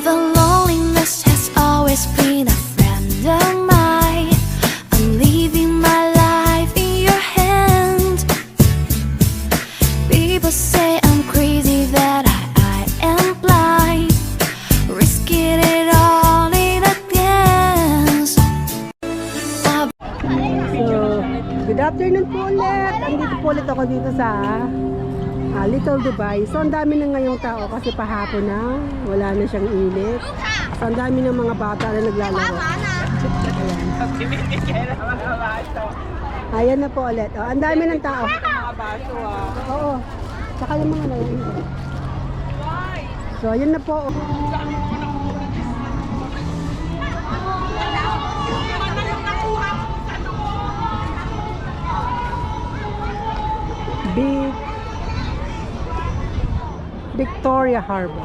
The loneliness has always been a friend of mine. I'm leaving my life in your hand. People say I'm crazy, that I am blind, risking it all in a dance. So, good afternoon po ulit. Andito po ulit ako dito sa Little Dubai. So, ang dami na ngayong tao kasi pahapon na. Wala na siyang init. So, ang dami ng mga bata na naglalaro. Ayan na po ulit. Oh, ang dami ng tao. Oo. Saka yung mga naiinit. So, ayan na po. Big Victoria Harbor.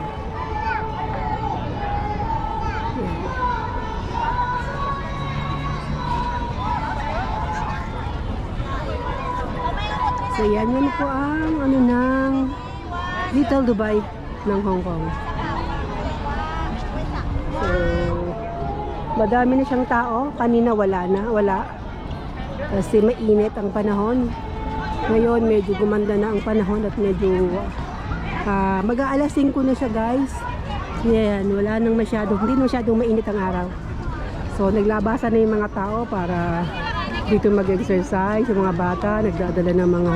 So yan po ang ano ng Little Dubai ng Hong Kong. So madami na siyang tao. Kanina wala. Kasi mainit ang panahon. Ngayon medyo gumanda na ang panahon at medyo mag-aalas 5 na siya, guys. Yan, wala nang hindi masyadong mainit ang araw. So naglabasan na yung mga tao para dito mag-exercise. Yung mga bata nagdadala ng mga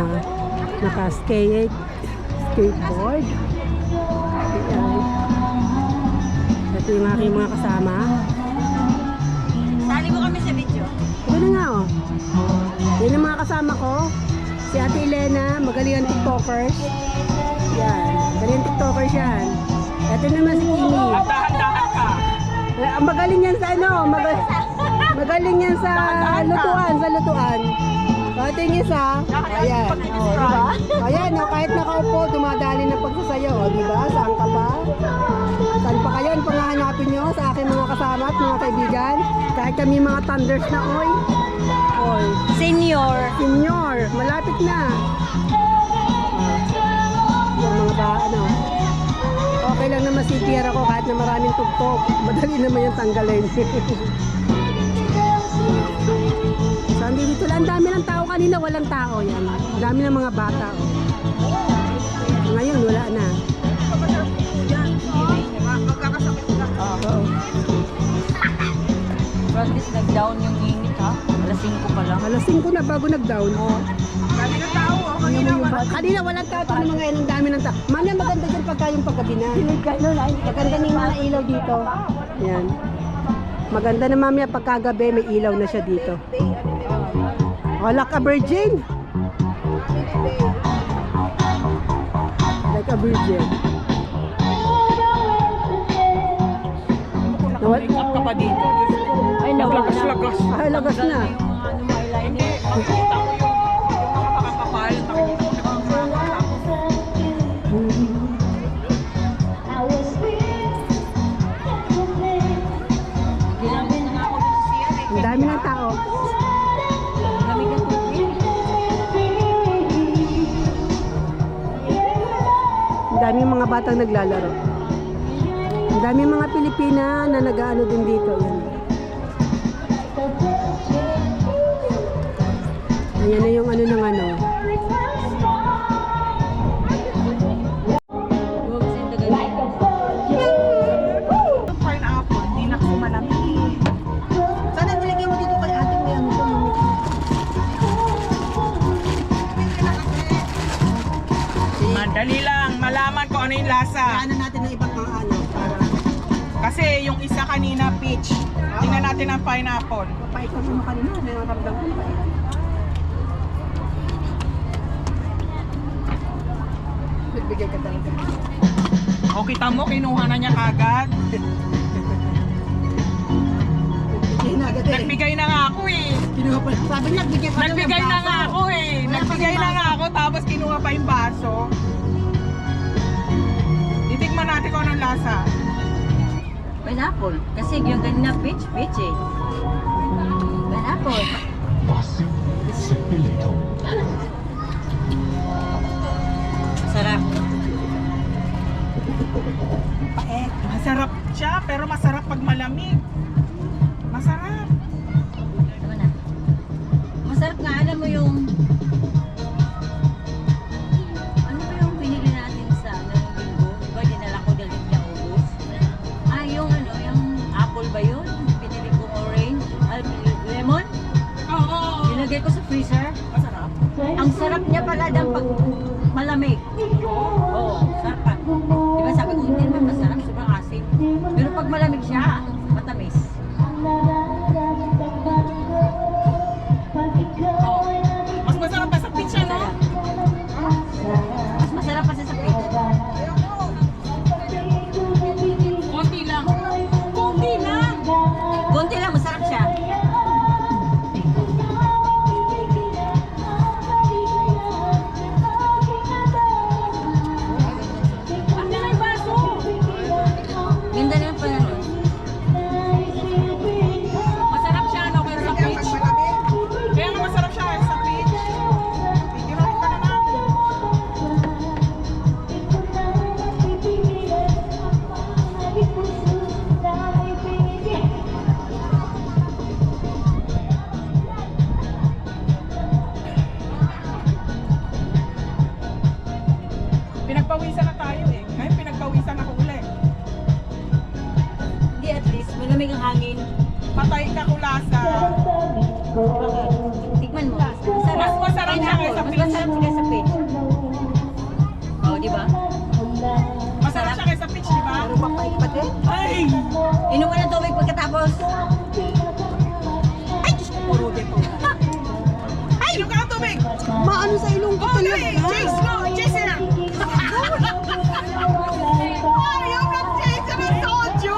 skateboard. Yan. Ito yung aking mga kasama. Sali mo kami sa video. Ito na nga, oh. Yan ang mga kasama ko. Si Ate Elena, magaling ang TikTokers. Yan, magaling ang TikTokers yan. Ito naman si Kimi. Magaling yan sa ano, magaling yan sa lutuan. So, ito yung isa. Ayan. O, diba? Ayan, o, kahit nakaupo, dumadali na pagsasayaw. O, diba? Saan ka pa? Saan pa kayo? Ano pang hahanapin nyo sa aking mga kasama at mga kaibigan? Kahit kami mga thunders na, oy. Senior, malapit na. Yung mga okay lang na masipir ako kahit na maraming tugtog. Madali naman yung tanggalin. So, dito lang. Ang dami ng tao. Kanina walang tao. Yan. Ang dami ng mga bata. Ngayon wala na. Oo. Francis, nag-down yung init ha? Alas 5 pa lang. Alas 5 na bago nag-down. Dami ng tao. Kanina walang tao. Ito mga ngayon. Ang dami ng tao. Mamaya maganda dyan pagka yung paggabi na. Maganda na yung mga ilaw dito. Yan. Maganda na mamaya pagkagabi may ilaw na siya dito. Oh, like a virgin. Like a virgin. Make up ka pa dito. Ay, lagas. Ay, lagas na. Ang dami ng tao. Ang dami mga batang naglalaro. Ang dami mga Pilipina na nag-aano din dito. Ayan na yung ano ng ano. Pineapple, hindi na kumalamig. Sana nilagay mo dito kay ate may ano. Madali lang, malaman ko ano yung lasa. Ano natin ng ibang mga ano. Kasi yung isa kanina peach. Tingnan natin ang pineapple. Paikot mo kanina. May maramdam ko pa. Bigay ka talaga. O kita mo, kinuha na niya kagad. Nagbigay na nga ako eh. Kinuha pa. Sabi niya, nagbigay pa. Nagbigay na nga ako eh. Nagbigay na nga ako tapos kinuha pa yung baso. Titikman natin kung anong lasa. Pineapple. Kasi yung ganina peach eh. Pineapple. Sarap. Paek. Masarap siya, pero masarap pag malamig. Masarap. Tama na. Masarap nga, alam mo yung... Ano ba yung binili natin sa linggo? Diba dinala ko dahil hindi niya ubos? Ah, yung ano, yung apple ba yun? Binili ko orange, lemon? Oo. Nilagay ko sa freezer. Masarap. Ang sarap niya pala dyan pag malamig. Oo, sarap pa. Diba sabi ko, hindi naman masarap, sobrang asim. Pero pag malamig siya, matamis. Mas masarap pa sa pizza, no? Mas masarap pa siya sa pizza. Konti lang. Konti lang. Konti lang, masarap siya. Ang may baso. Ganda naman pala nun. Masarap siya, no? Kaya sa peach. Kaya nga masarap siya sa peach. Titirohin ka naman. Pinagpawisan na tayo eh. Ngayon pinagpawisan ako ulit. Hindi, at least, malamig ang hangin. Patay ka kulasa. Bakit? Tikman mo. Masarap. Mas masarap siya Pineapple. kaysa Mas peach. masarap siya kaysa peach. Oh, di ba? Masarap siya kaysa peach, di ba? Ay! Inom ka ng tubig pagkatapos. Ay! Diyos ko, puro dito. Ay! Inom ka ng tubig! Maano sa ilong ko Oh, dali! Chase! Go! Chase here! Ayaw na chase ng soju!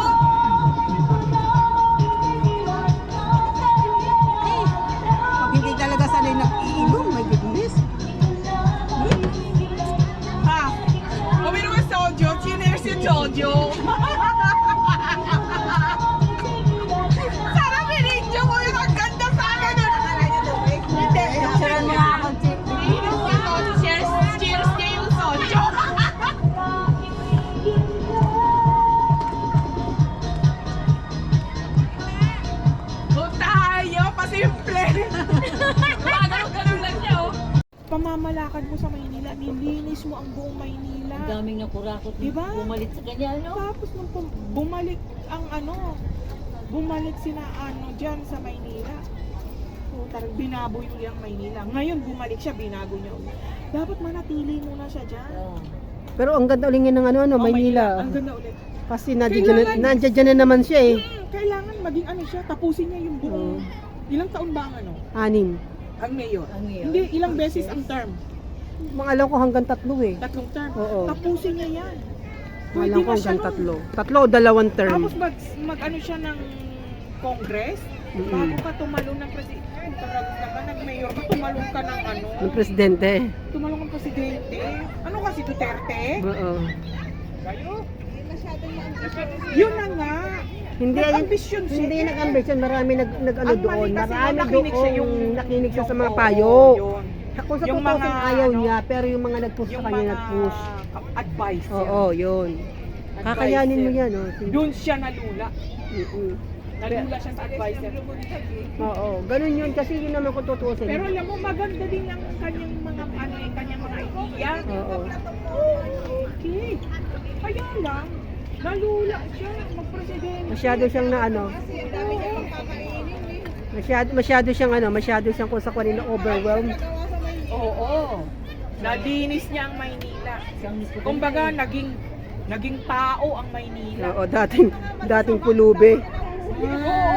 Pag hindi talaga sanay nag-iinom, my goodness. Ha? Uminom ng soju, chineers yung soju. Sarap binidyo mo yung ang ganda sana nun. Hindi. Picturean mo nga ako, Chick. Cheers! Cheers niya yung soju. O tayo, pasimple. Ganun lang siya, oh. Pamamalakad mo sa Maynila, nilinis mo ang buong Maynila. Ang daming nakurakot. Diba? Bumalit sa kanya, ano? Tapos nung bumalik ang bumalik sina dyan sa Maynila. So, tarang binaboy uli ang Maynila. Ngayon bumalik siya, binago niya uli. Dapat manatili muna siya dyan. Oo. Pero ang ganda ulit ng Oh, Maynila. Ang ganda ulit. Kasi nandiyan na naman siya eh. Kailangan maging siya, tapusin niya yung buong. Ilang taon ba ang 6. ang mayor? Ang mayor? Hindi, ilang beses ang term? Mga alam ko hanggang 3 eh. 3 term. Oo. Tapusin niya yan. Alam ko hanggang nun. 3. 3 o 2 term. Tapos mag siya ng Congress, bago ka tumalon ng presidente. Talaga naman, nag-mayor ka, tumalon ka ng Ng presidente. tumalon ng presidente. Ano kasi, Duterte? Oo. Kayo? Yun na nga. Hindi Nag-ambisyon siya. Hindi nag-ambisyon, marami nag-ano Ang doon. mali kasi Marami nakinig siya doon nakinig siya sa mga oo, payo. yun. Kung sa Yung tutusin mga, ayaw ano, niya, pero yung mga nag-push sa Yung kanya mga nag-push. advice. Oo, yun. Kakayanin mo yan, oh. Doon siya nalula. Mm-mm. Nalula siya sa advisor. Oo, ganun yun kasi yun naman kung tutusin. Pero alam mo, maganda din ang kanyang mga kanyang mga idea. Oo. Okay. Kaya lang, nalula siya magpresidente. Masyado siyang na ano. Masyado siyang kung sa kanila overwhelmed. Oo. Nalinis niya ang Maynila. Kumbaga, naging tao ang Maynila. Oo, dating pulubi. Oo.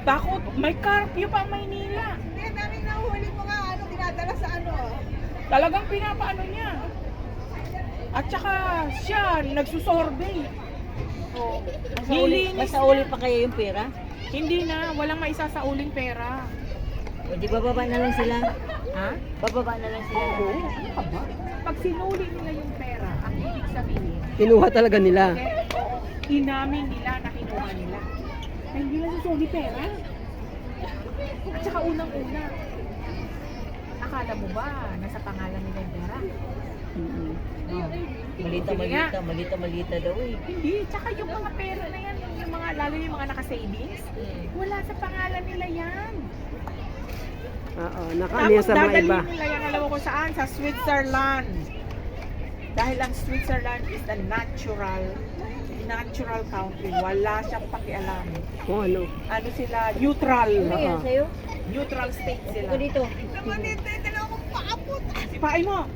Takot, may curfew pa ang Maynila. Talagang pinapaano niya. At saka siya, nagsusorbay. Oh. Nilinis Masauli pa kaya yung pera? Hindi na, walang maisasauling pera. O di bababa na lang sila? Ha? Bababa na lang sila? Oo. Ano ka ba? Pag sinuli nila yung pera, ang ibig sabihin, Kinuha talaga nila. inamin nila na kinuha nila. Ay, hindi na susuli pera. At saka unang-una, akala mo ba nasa pangalan nila yung pera? Mm-mm. Malita daw eh. Hindi, tsaka yung mga pera na yan, yung mga, lalo yung mga naka-savings, wala sa pangalan nila yan. Oo, nakaano yan sa mga iba. dadalhin nila yan, alam mo kung saan? Sa Switzerland. Dahil ang Switzerland is a natural country. Wala siyang pakialam. Kung ano. Ano sila? Neutral. Ano yan sa'yo? Neutral state sila. Ito dito. Sipain mo.